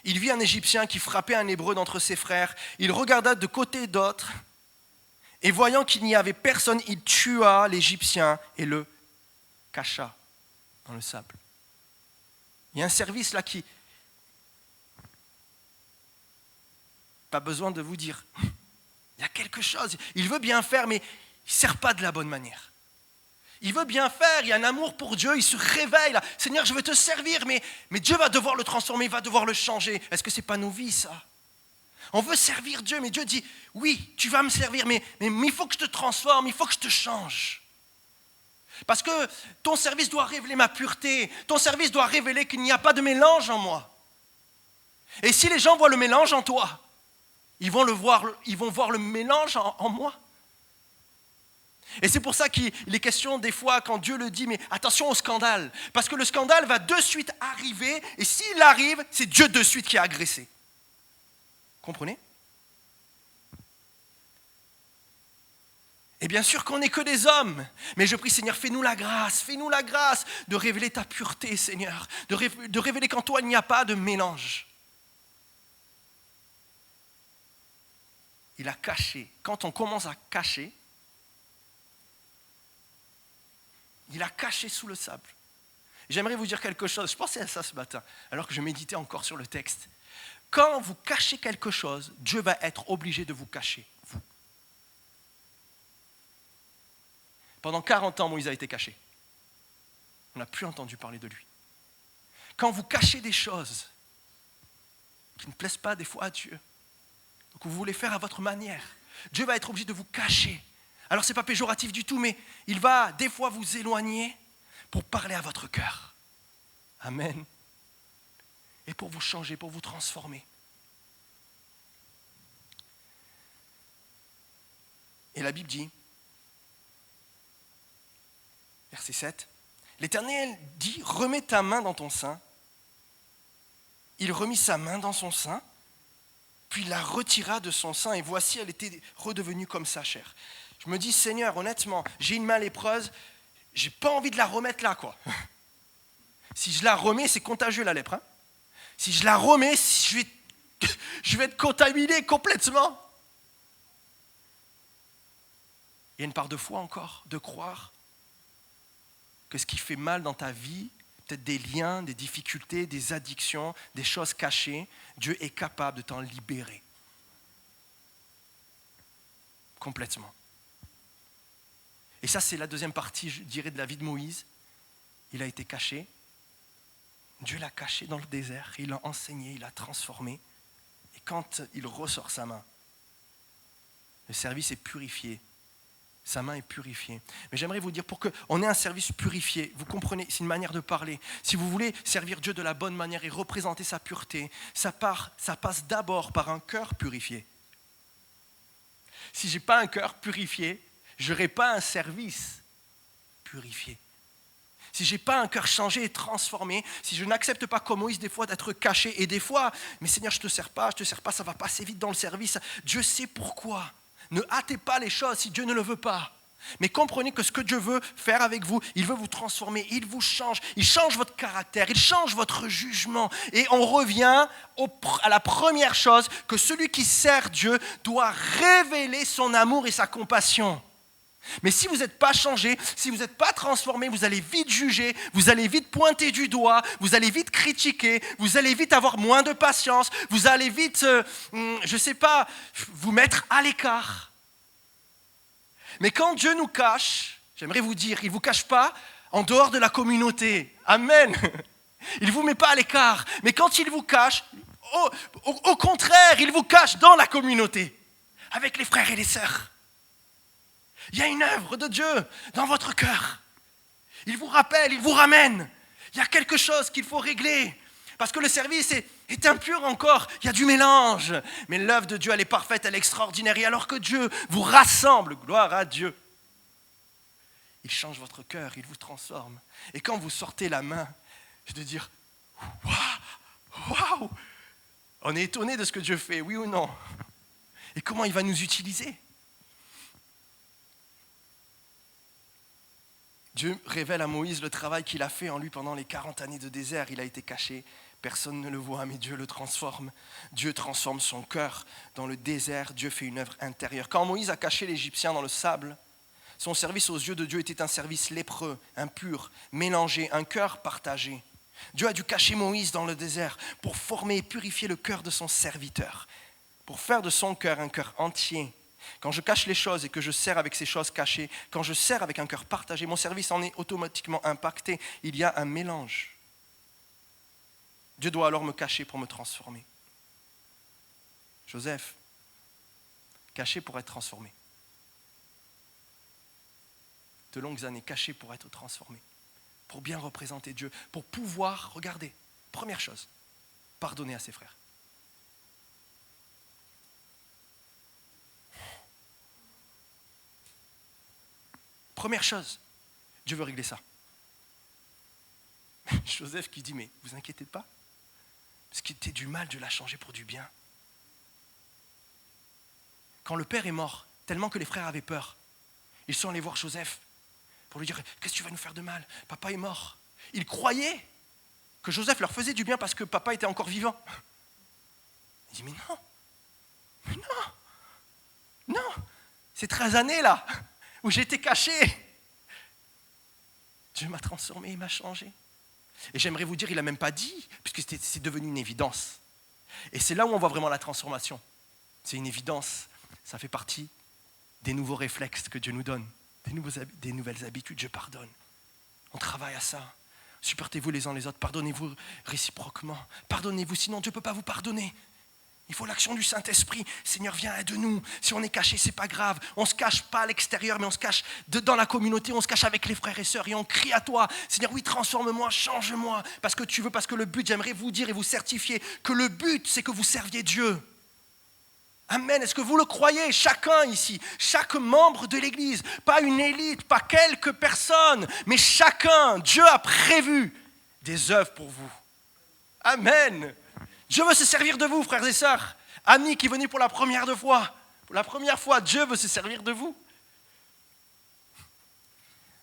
Speaker 1: Il vit un Égyptien qui frappait un Hébreu d'entre ses frères. Il regarda de côté et d'autre, et voyant qu'il n'y avait personne, il tua l'Égyptien et le cacha dans le sable. Il y a un service là qui... Pas besoin de vous dire. Il y a quelque chose. Il veut bien faire, mais il ne sert pas de la bonne manière. Il veut bien faire, il y a un amour pour Dieu, il se réveille là. Seigneur, je veux te servir, mais Dieu va devoir le transformer, il va devoir le changer. Est-ce que ce n'est pas nos vies, ça? On veut servir Dieu, mais Dieu dit, oui, tu vas me servir, mais il faut que je te transforme, il faut que je te change. Parce que ton service doit révéler ma pureté, ton service doit révéler qu'il n'y a pas de mélange en moi. Et si les gens voient le mélange en toi, ils vont voir le mélange en moi. Et c'est pour ça qu'il est question des fois quand Dieu le dit, mais attention au scandale. Parce que le scandale va de suite arriver, et s'il arrive, c'est Dieu de suite qui a agressé. Comprenez? Et bien sûr qu'on n'est que des hommes, mais je prie Seigneur, fais-nous la grâce de révéler ta pureté Seigneur, de révéler qu'en toi il n'y a pas de mélange. Il a caché, quand on commence à cacher, il a caché sous le sable. J'aimerais vous dire quelque chose, je pensais à ça ce matin, alors que je méditais encore sur le texte. Quand vous cachez quelque chose, Dieu va être obligé de vous cacher, vous. Pendant 40 ans, Moïse a été caché. On n'a plus entendu parler de lui. Quand vous cachez des choses qui ne plaisent pas des fois à Dieu, que vous voulez faire à votre manière, Dieu va être obligé de vous cacher. Alors ce n'est pas péjoratif du tout, mais il va des fois vous éloigner pour parler à votre cœur. Amen. Et pour vous changer, pour vous transformer. Et la Bible dit, verset 7, l'Éternel dit, remets ta main dans ton sein. Il remit sa main dans son sein, puis il la retira de son sein, et voici, elle était redevenue comme sa chair. Je me dis, Seigneur, honnêtement, j'ai une main lépreuse, j'ai pas envie de la remettre là, quoi. Si je la remets, c'est contagieux la lèpre. Hein. Si je la remets, je vais être contaminé complètement. Il y a une part de foi encore, de croire que ce qui fait mal dans ta vie, peut-être des liens, des difficultés, des addictions, des choses cachées, Dieu est capable de t'en libérer. Complètement. Et ça, c'est la deuxième partie, je dirais, de la vie de Moïse. Il a été caché. Dieu l'a caché dans le désert. Il l'a enseigné, il l'a transformé. Et quand il ressort sa main, le service est purifié. Sa main est purifiée. Mais j'aimerais vous dire, pour qu'on ait un service purifié, vous comprenez, c'est une manière de parler. Si vous voulez servir Dieu de la bonne manière et représenter sa pureté, ça passe d'abord par un cœur purifié. Si je n'ai pas un cœur purifié, je n'aurai pas un service purifié. Si je n'ai pas un cœur changé et transformé, si je n'accepte pas comme Moïse des fois d'être caché, et des fois, mais Seigneur, je ne te sers pas, ça va passer vite dans le service. Dieu sait pourquoi. Ne hâtez pas les choses si Dieu ne le veut pas. Mais comprenez que ce que Dieu veut faire avec vous, il veut vous transformer, il vous change, il change votre caractère, il change votre jugement. Et on revient à la première chose, que celui qui sert Dieu doit révéler son amour et sa compassion. Mais si vous n'êtes pas changé, si vous n'êtes pas transformé, vous allez vite juger, vous allez vite pointer du doigt, vous allez vite critiquer, vous allez vite avoir moins de patience, vous allez vite, vous mettre à l'écart. Mais quand Dieu nous cache, j'aimerais vous dire, il ne vous cache pas en dehors de la communauté. Amen. Il ne vous met pas à l'écart. Mais quand il vous cache, au contraire, il vous cache dans la communauté, avec les frères et les sœurs. Il y a une œuvre de Dieu dans votre cœur. Il vous rappelle, il vous ramène. Il y a quelque chose qu'il faut régler. Parce que le service est impur encore. Il y a du mélange. Mais l'œuvre de Dieu, elle est parfaite, elle est extraordinaire. Et alors que Dieu vous rassemble, gloire à Dieu, il change votre cœur, il vous transforme. Et quand vous sortez la main, je veux dire, waouh, on est étonné de ce que Dieu fait, oui ou non? Et comment il va nous utiliser? Dieu révèle à Moïse le travail qu'il a fait en lui pendant les 40 années de désert. Il a été caché, personne ne le voit, mais Dieu le transforme. Dieu transforme son cœur dans le désert. Dieu fait une œuvre intérieure. Quand Moïse a caché l'Égyptien dans le sable, son service aux yeux de Dieu était un service lépreux, impur, mélangé, un cœur partagé. Dieu a dû cacher Moïse dans le désert pour former et purifier le cœur de son serviteur, pour faire de son cœur un cœur entier. Quand je cache les choses et que je sers avec ces choses cachées, quand je sers avec un cœur partagé, mon service en est automatiquement impacté. Il y a un mélange. Dieu doit alors me cacher pour me transformer. Joseph, caché pour être transformé. De longues années caché pour être transformé, pour bien représenter Dieu, pour pouvoir, regardez, première chose, pardonner à ses frères. Première chose, Dieu veut régler ça. Joseph qui dit, mais vous inquiétez pas, ce qui était du mal, Dieu l'a changé pour du bien. Quand le père est mort, tellement que les frères avaient peur, ils sont allés voir Joseph pour lui dire, qu'est-ce que tu vas nous faire de mal? Papa est mort. Ils croyaient que Joseph leur faisait du bien parce que papa était encore vivant. Il dit, mais non, c'est 13 années là, où j'étais caché. Dieu m'a transformé, il m'a changé. Et j'aimerais vous dire, il n'a même pas dit, puisque c'est devenu une évidence. Et c'est là où on voit vraiment la transformation. C'est une évidence, ça fait partie des nouveaux réflexes que Dieu nous donne, des nouvelles habitudes. Je pardonne. On travaille à ça. Supportez-vous les uns les autres, pardonnez-vous réciproquement. Pardonnez-vous, sinon Dieu ne peut pas vous pardonner. Il faut l'action du Saint-Esprit. Seigneur, viens, aide-nous. Si on est caché, ce n'est pas grave. On ne se cache pas à l'extérieur, mais on se cache dans la communauté, on se cache avec les frères et sœurs et on crie à toi. Seigneur, oui, transforme-moi, change-moi. Parce que tu veux, parce que le but, j'aimerais vous dire et vous certifier que le but, c'est que vous serviez Dieu. Amen. Est-ce que vous le croyez? Chacun ici, chaque membre de l'Église, pas une élite, pas quelques personnes, mais chacun, Dieu a prévu des œuvres pour vous. Amen. Dieu veut se servir de vous, frères et sœurs. Annie qui est venue pour la première fois, Dieu veut se servir de vous.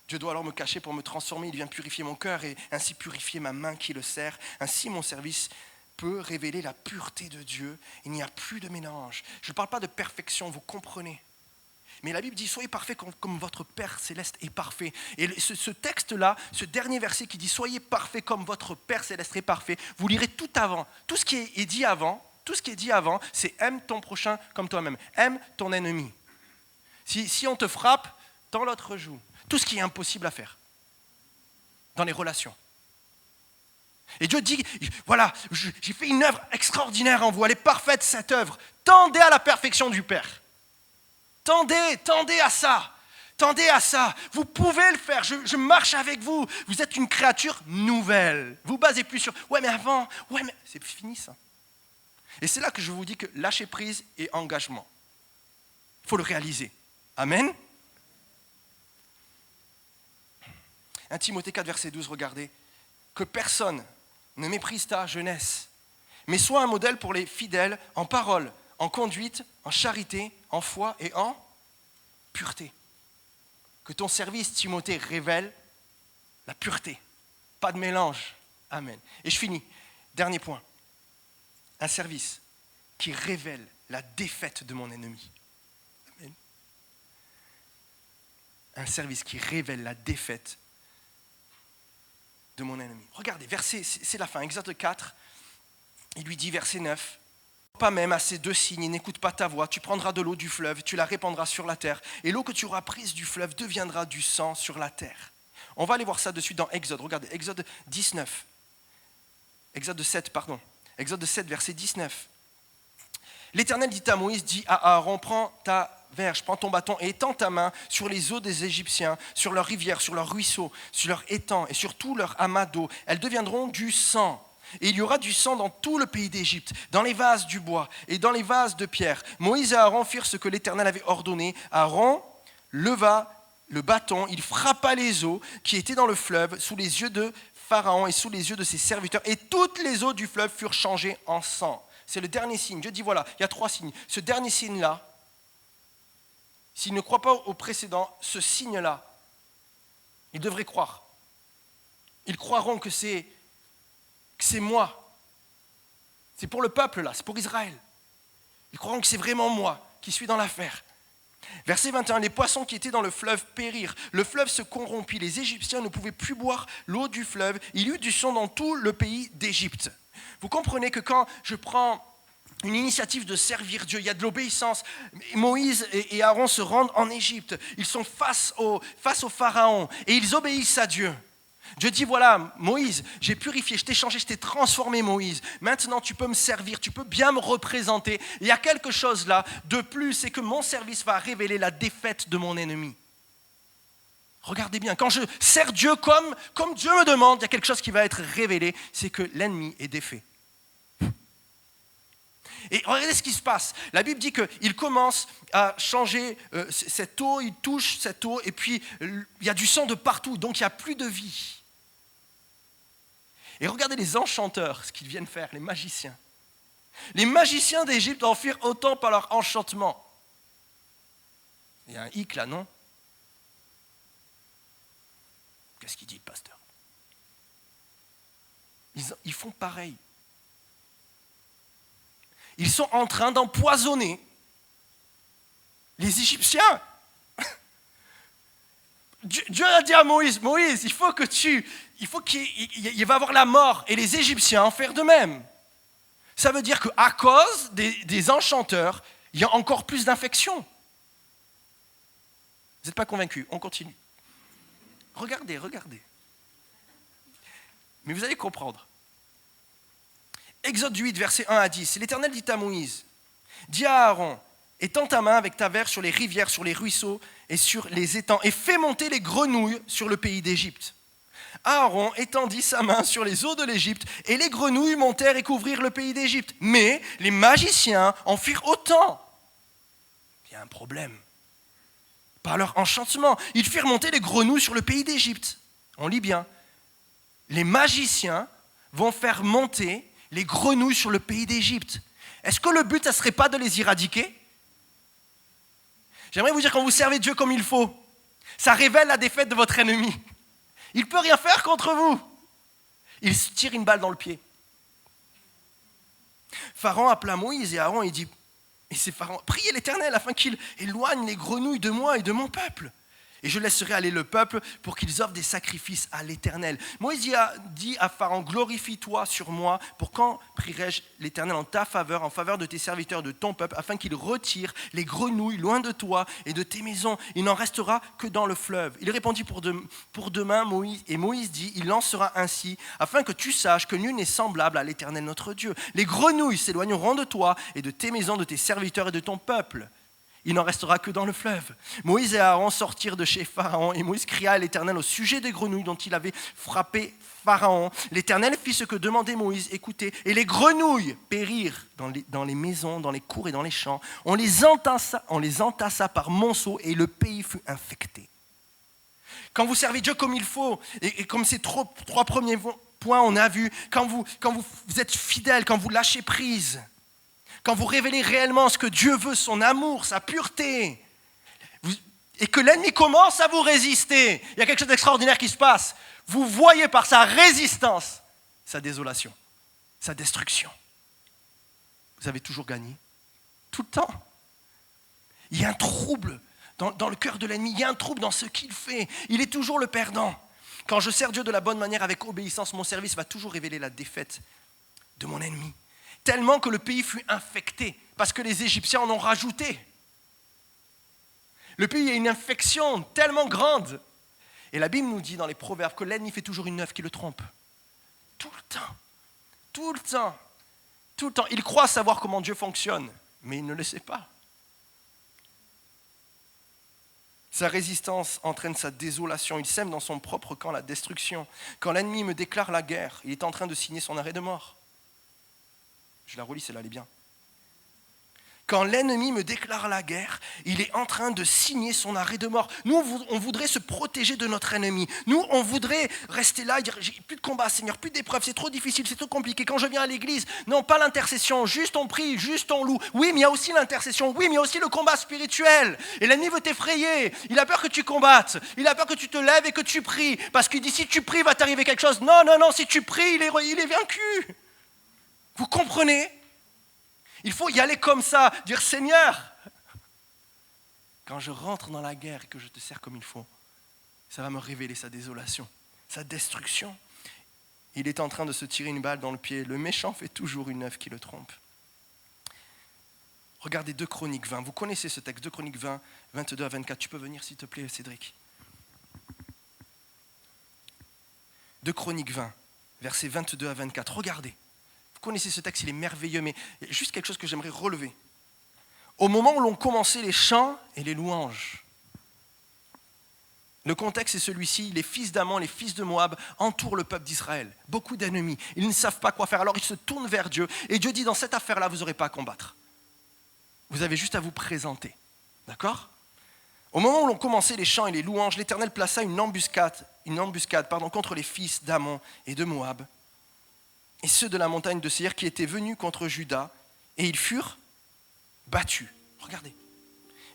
Speaker 1: Dieu doit alors me cacher pour me transformer. Il vient purifier mon cœur et ainsi purifier ma main qui le sert. Ainsi, mon service peut révéler la pureté de Dieu. Il n'y a plus de mélange. Je ne parle pas de perfection, vous comprenez. Mais la Bible dit, soyez parfaits comme votre Père céleste est parfait. Et ce texte-là, ce dernier verset qui dit, soyez parfaits comme votre Père céleste est parfait, vous lirez tout avant. Tout ce qui est dit avant, c'est aime ton prochain comme toi-même. Aime ton ennemi. Si on te frappe, tends l'autre joue. Tout ce qui est impossible à faire dans les relations. Et Dieu dit, voilà, j'ai fait une œuvre extraordinaire en vous, elle est parfaite cette œuvre. Tendez à la perfection du Père. Tendez à ça. Tendez à ça. Vous pouvez le faire. Je marche avec vous. Vous êtes une créature nouvelle. Vous basez plus sur, ouais mais avant, ouais mais c'est fini ça. Et c'est là que je vous dis que lâcher prise et engagement. Il faut le réaliser. Amen. 1 Timothée 4, verset 12, regardez. Que personne ne méprise ta jeunesse, mais sois un modèle pour les fidèles en parole, en conduite, en charité, en foi et en pureté. Que ton service, Timothée, révèle la pureté. Pas de mélange. Amen. Et je finis. Dernier point. Un service qui révèle la défaite de mon ennemi. Amen. Un service qui révèle la défaite de mon ennemi. Regardez, verset, c'est la fin, Exode 4, il lui dit, verset 9, pas même à ces deux signes, et n'écoute pas ta voix, tu prendras de l'eau du fleuve, tu la répandras sur la terre, et l'eau que tu auras prise du fleuve deviendra du sang sur la terre. On va aller voir ça de suite dans Exode, regardez, Exode 7, verset 19. L'Éternel dit à Moïse, dit à Aaron, prends ta verge, prends ton bâton et étends ta main sur les eaux des Égyptiens, sur leurs rivières, sur leurs ruisseaux, sur leurs étangs et sur tous leurs amas d'eau. Elles deviendront du sang. Et il y aura du sang dans tout le pays d'Égypte, dans les vases du bois et dans les vases de pierre. Moïse et Aaron firent ce que l'Éternel avait ordonné. Aaron leva le bâton, il frappa les eaux qui étaient dans le fleuve sous les yeux de Pharaon et sous les yeux de ses serviteurs. Et toutes les eaux du fleuve furent changées en sang. C'est le dernier signe. Dieu dit voilà, il y a 3 signes. Ce dernier signe-là, s'ils ne croient pas au précédent, ce signe-là, ils devraient croire. Ils croiront que c'est moi. C'est pour le peuple là, c'est pour Israël. Ils croiront que c'est vraiment moi qui suis dans l'affaire. Verset 21, les poissons qui étaient dans le fleuve périrent. Le fleuve se corrompit. Les Égyptiens ne pouvaient plus boire l'eau du fleuve. Il y eut du sang dans tout le pays d'Égypte. Vous comprenez que quand je prends une initiative de servir Dieu, il y a de l'obéissance. Moïse et Aaron se rendent en Égypte. Ils sont face au Pharaon et ils obéissent à Dieu. Dieu dit, voilà, Moïse, j'ai purifié, je t'ai changé, je t'ai transformé, Moïse. Maintenant, tu peux me servir, tu peux bien me représenter. Il y a quelque chose là de plus, c'est que mon service va révéler la défaite de mon ennemi. Regardez bien, quand je sers Dieu comme Dieu me demande, il y a quelque chose qui va être révélé, c'est que l'ennemi est défait. Et regardez ce qui se passe. La Bible dit qu'il commence à changer cette eau, il touche cette eau, et puis il y a du sang de partout, donc il n'y a plus de vie. Et regardez les enchanteurs, ce qu'ils viennent faire, les magiciens. Les magiciens d'Égypte en firent autant par leur enchantement. Il y a un hic là, non? Qu'est-ce qu'il dit, le pasteur? Ils font pareil. Ils sont en train d'empoisonner les Égyptiens. Dieu a dit à Moïse, il faut qu'il va avoir la mort et les Égyptiens en faire de même. Ça veut dire qu'à cause des enchanteurs, il y a encore plus d'infections. Vous n'êtes pas convaincus? On continue. Regardez. Mais vous allez comprendre. Exode 8, versets 1 à 10. L'Éternel dit à Moïse, dis à Aaron, étends ta main avec ta verge sur les rivières, sur les ruisseaux et sur les étangs, et fais monter les grenouilles sur le pays d'Égypte. Aaron étendit sa main sur les eaux de l'Égypte, et les grenouilles montèrent et couvrirent le pays d'Égypte. Mais les magiciens en firent autant. Il y a un problème. Par leur enchantement, ils firent monter les grenouilles sur le pays d'Égypte. On lit bien. Les magiciens vont faire monter les grenouilles sur le pays d'Égypte. Est-ce que le but, ça ne serait pas de les éradiquer? J'aimerais vous dire, quand vous servez Dieu comme il faut, Ça révèle la défaite de votre ennemi. Il ne peut rien faire contre vous. Il se tire une balle dans le pied. Pharaon appela Moïse et Aaron et dit, et c'est Pharaon, priez l'Éternel afin qu'il éloigne les grenouilles de moi et de mon peuple. Et je laisserai aller le peuple pour qu'ils offrent des sacrifices à l'Éternel. Moïse a dit à Pharaon, glorifie-toi sur moi, pour quand prierai-je l'Éternel en ta faveur, en faveur de tes serviteurs, de ton peuple, afin qu'il retire les grenouilles loin de toi et de tes maisons. Il n'en restera que dans le fleuve. Il répondit pour demain, Moïse, et Moïse dit, il lancera ainsi, afin que tu saches que nul n'est semblable à l'Éternel notre Dieu. Les grenouilles s'éloigneront de toi et de tes maisons, de tes serviteurs et de ton peuple. Il n'en restera que dans le fleuve. Moïse et Aaron sortirent de chez Pharaon et Moïse cria à l'Éternel au sujet des grenouilles dont il avait frappé Pharaon. L'Éternel fit ce que demandait Moïse, écoutez, et les grenouilles périrent dans les maisons, dans les cours et dans les champs. On les entassa par monceaux et le pays fut infecté. Quand vous servez Dieu comme il faut, et comme ces trois premiers points on a vu, quand vous êtes fidèle, quand vous lâchez prise, quand vous révélez réellement ce que Dieu veut, son amour, sa pureté, et que l'ennemi commence à vous résister, il y a quelque chose d'extraordinaire qui se passe. Vous voyez par sa résistance sa désolation, sa destruction. Vous avez toujours gagné, tout le temps. Il y a un trouble dans le cœur de l'ennemi, il y a un trouble dans ce qu'il fait. Il est toujours le perdant. Quand je sers Dieu de la bonne manière, avec obéissance, mon service va toujours révéler la défaite de mon ennemi. Tellement que le pays fut infecté, parce que les Égyptiens en ont rajouté. Le pays a une infection tellement grande. Et la Bible nous dit dans les Proverbes que l'ennemi fait toujours une œuvre qui le trompe. Tout le temps. Tout le temps. Tout le temps. Il croit savoir comment Dieu fonctionne, mais il ne le sait pas. Sa résistance entraîne sa désolation. Il sème dans son propre camp la destruction. Quand l'ennemi me déclare la guerre, il est en train de signer son arrêt de mort. Je la relis, celle-là, elle est bien. Quand l'ennemi me déclare la guerre, il est en train de signer son arrêt de mort. Nous, on voudrait se protéger de notre ennemi. Nous, on voudrait rester là et dire, j'ai plus de combat, Seigneur, plus d'épreuves, c'est trop difficile, c'est trop compliqué. Quand je viens à l'église, non, pas l'intercession, juste on prie, juste on loue. Oui, mais il y a aussi l'intercession, oui, mais il y a aussi le combat spirituel. Et l'ennemi veut t'effrayer. Il a peur que tu combattes. Il a peur que tu te lèves et que tu pries. Parce qu'il dit, si tu pries, va t'arriver quelque chose. Non, si tu pries, il est vaincu. Vous comprenez ? Il faut y aller comme ça, dire Seigneur, quand je rentre dans la guerre et que je te sers comme il faut, ça va me révéler sa désolation, sa destruction. Il est en train de se tirer une balle dans le pied. Le méchant fait toujours une œuvre qui le trompe. Regardez 2 Chroniques 20. Vous connaissez ce texte, 2 Chroniques 20, 22 à 24. Tu peux venir s'il te plaît, Cédric. 2 Chroniques 20, versets 22 à 24. Regardez. Vous connaissez ce texte, il est merveilleux, mais il y a juste quelque chose que j'aimerais relever. Au moment où l'on commençait les chants et les louanges, le contexte est celui-ci, les fils d'Ammon, les fils de Moab entourent le peuple d'Israël. Beaucoup d'ennemis, ils ne savent pas quoi faire, alors ils se tournent vers Dieu. Et Dieu dit, dans cette affaire-là, vous n'aurez pas à combattre. Vous avez juste à vous présenter. D'accord ? Au moment où l'on commençait les chants et les louanges, l'Éternel plaça une embuscade contre les fils d'Ammon et de Moab, et ceux de la montagne de Séir qui étaient venus contre Juda, et ils furent battus. Regardez.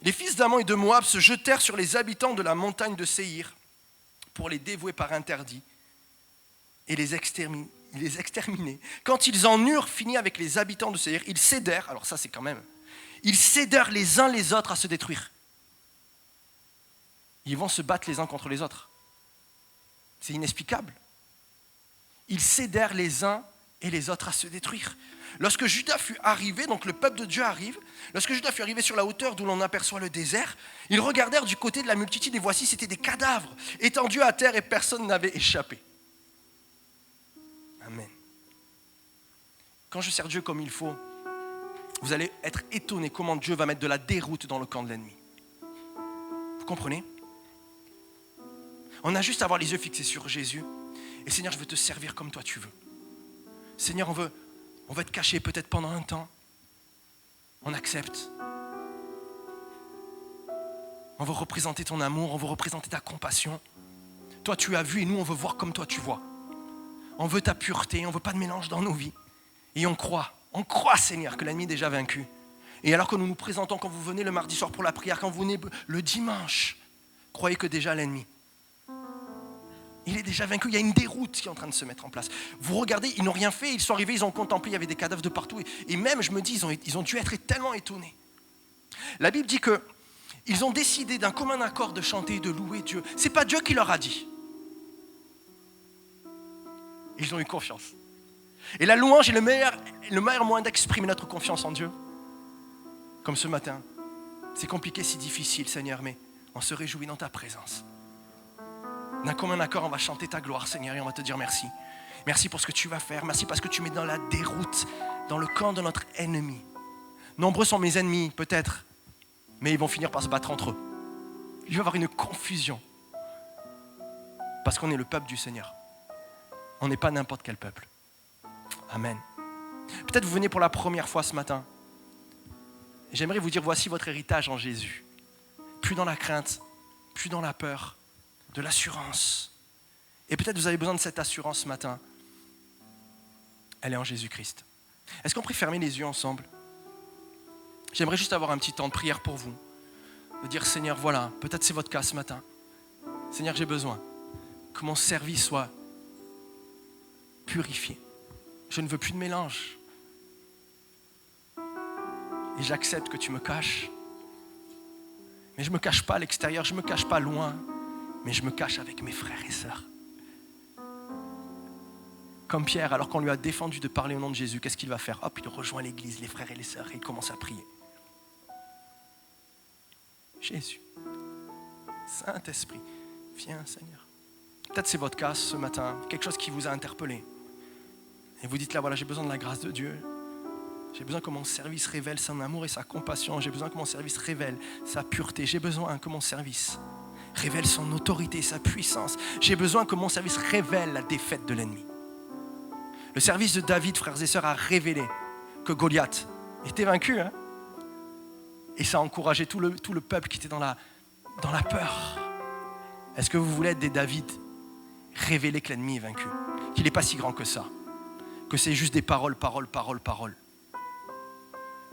Speaker 1: Les fils d'Ammon et de Moab se jetèrent sur les habitants de la montagne de Séir pour les dévouer par interdit et les exterminer. Quand ils en eurent fini avec les habitants de Séir, ils cédèrent, alors ça c'est quand même, ils cédèrent les uns les autres à se détruire. Ils vont se battre les uns contre les autres. C'est inexplicable. Ils cédèrent les uns et les autres à se détruire. Lorsque Juda fut arrivé, donc le peuple de Dieu arrive, lorsque Juda fut arrivé sur la hauteur d'où l'on aperçoit le désert, ils regardèrent du côté de la multitude et voici, c'était des cadavres étendus à terre et personne n'avait échappé. Amen. Quand je sers Dieu comme il faut, vous allez être étonnés comment Dieu va mettre de la déroute dans le camp de l'ennemi. Vous comprenez ? On a juste à avoir les yeux fixés sur Jésus. Et Seigneur, je veux te servir comme toi tu veux. Seigneur, on veut te cacher peut-être pendant un temps. On accepte. On veut représenter ton amour, on veut représenter ta compassion. Toi, tu as vu et nous, on veut voir comme toi tu vois. On veut ta pureté, on ne veut pas de mélange dans nos vies. Et on croit, Seigneur, que l'ennemi est déjà vaincu. Et alors que nous nous présentons, quand vous venez le mardi soir pour la prière, quand vous venez le dimanche, croyez que déjà l'ennemi, il est déjà vaincu. Il y a une déroute qui est en train de se mettre en place. Vous regardez, ils n'ont rien fait. Ils sont arrivés, ils ont contemplé. Il y avait des cadavres de partout. Et même, je me dis, ils ont dû être tellement étonnés. La Bible dit qu'ils ont décidé d'un commun accord de chanter et de louer Dieu. Ce n'est pas Dieu qui leur a dit. Ils ont eu confiance. Et la louange est le meilleur moyen d'exprimer notre confiance en Dieu. Comme ce matin. C'est compliqué, c'est difficile, Seigneur, mais on se réjouit dans ta présence. D'un commun accord, on va chanter ta gloire, Seigneur, et on va te dire merci. Merci pour ce que tu vas faire. Merci parce que tu mets dans la déroute, dans le camp de notre ennemi. Nombreux sont mes ennemis, peut-être, mais ils vont finir par se battre entre eux. Il va y avoir une confusion. Parce qu'on est le peuple du Seigneur. On n'est pas n'importe quel peuple. Amen. Peut-être vous venez pour la première fois ce matin. J'aimerais vous dire, voici votre héritage en Jésus. Plus dans la crainte, plus dans la peur, de l'assurance. Et peut-être vous avez besoin de cette assurance ce matin. Elle est en Jésus-Christ. Est-ce qu'on pourrait fermer les yeux ensemble? J'aimerais juste avoir un petit temps de prière pour vous. De dire, Seigneur, voilà, peut-être c'est votre cas ce matin. Seigneur, j'ai besoin que mon service soit purifié. Je ne veux plus de mélange. Et j'accepte que tu me caches. Mais je ne me cache pas à l'extérieur, je ne me cache pas loin. Mais je me cache avec mes frères et sœurs. Comme Pierre, alors qu'on lui a défendu de parler au nom de Jésus, qu'est-ce qu'il va faire? Hop, il rejoint l'église, les frères et les sœurs, et il commence à prier. Jésus, Saint-Esprit, viens Seigneur. Peut-être c'est votre cas ce matin, quelque chose qui vous a interpellé. Et vous dites là, voilà, j'ai besoin de la grâce de Dieu. J'ai besoin que mon service révèle son amour et sa compassion. J'ai besoin que mon service révèle sa pureté. J'ai besoin que mon service révèle son autorité, sa puissance. J'ai besoin que mon service révèle la défaite de l'ennemi. Le service de David, frères et sœurs, a révélé que Goliath était vaincu. Et ça a encouragé tout le peuple qui était dans la peur. Est-ce que vous voulez être des David? Révéler que l'ennemi est vaincu. Qu'il n'est pas si grand que ça. Que c'est juste des paroles.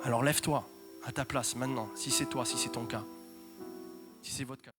Speaker 1: Alors lève-toi à ta place maintenant, si c'est toi, si c'est ton cas, si c'est votre cas.